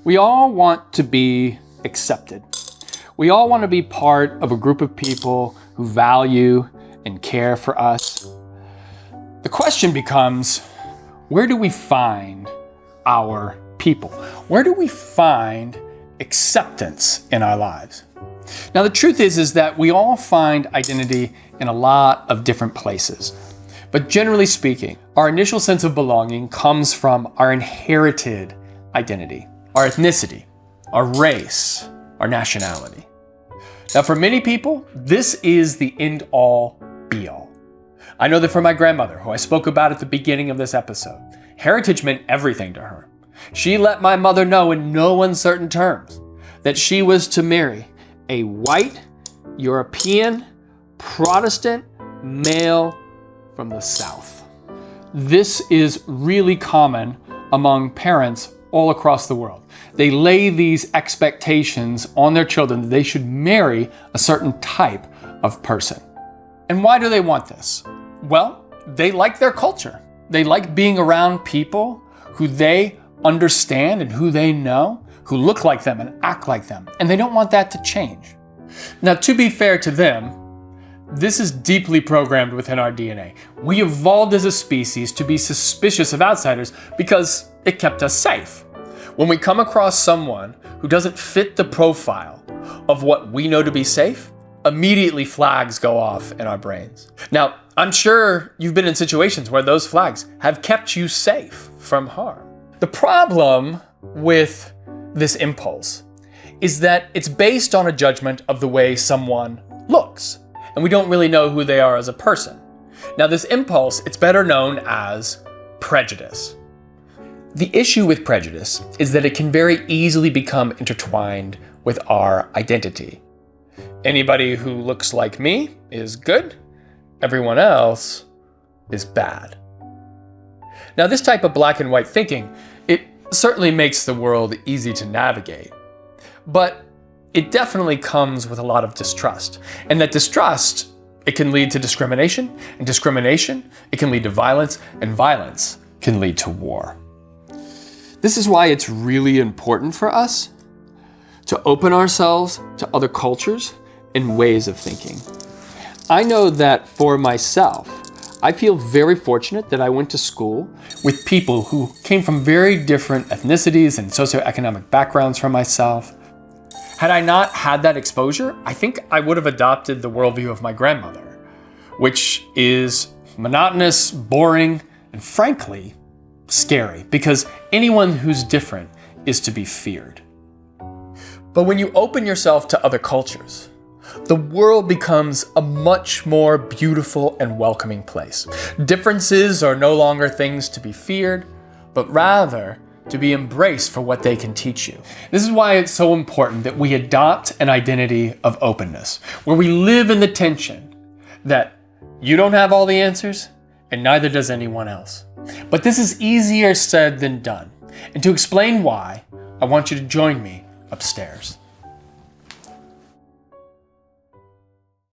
We all want to be accepted. We all want to be part of a group of people who value and care for us. The question becomes, where do we find our people? Where do we find acceptance in our lives? Now, the truth is that we all find identity in a lot of different places. But generally speaking, our initial sense of belonging comes from our inherited identity, our ethnicity, our race, our nationality. Now, for many people, this is the end-all, be-all. I know that for my grandmother, who I spoke about at the beginning of this episode, heritage meant everything to her. She let my mother know in no uncertain terms that she was to marry a white, European, Protestant male from the South. This is really common among parents all across the world. They lay these expectations on their children that they should marry a certain type of person. And why do they want this? Well, they like their culture. They like being around people who they understand and who they know, who look like them and act like them. And they don't want that to change. Now, to be fair to them, this is deeply programmed within our DNA. We evolved as a species to be suspicious of outsiders because it kept us safe. When we come across someone who doesn't fit the profile of what we know to be safe, immediately flags go off in our brains. Now, I'm sure you've been in situations where those flags have kept you safe from harm. The problem with this impulse is that it's based on a judgment of the way someone looks, and we don't really know who they are as a person. Now, this impulse, it's better known as prejudice. The issue with prejudice is that it can very easily become intertwined with our identity. Anybody who looks like me is good, everyone else is bad. Now, this type of black and white thinking, it certainly makes the world easy to navigate, but it definitely comes with a lot of distrust. And that distrust, it can lead to discrimination, and discrimination, it can lead to violence, and violence can lead to war. This is why it's really important for us to open ourselves to other cultures and ways of thinking. I know that for myself, I feel very fortunate that I went to school with people who came from very different ethnicities and socioeconomic backgrounds from myself. Had I not had that exposure, I think I would have adopted the worldview of my grandmother, which is monotonous, boring, and frankly, scary, because anyone who's different is to be feared. But when you open yourself to other cultures, the world becomes a much more beautiful and welcoming place. Differences are no longer things to be feared, but rather to be embraced for what they can teach you. This is why it's so important that we adopt an identity of openness, where we live in the tension that you don't have all the answers, and neither does anyone else. But this is easier said than done. And to explain why, I want you to join me upstairs.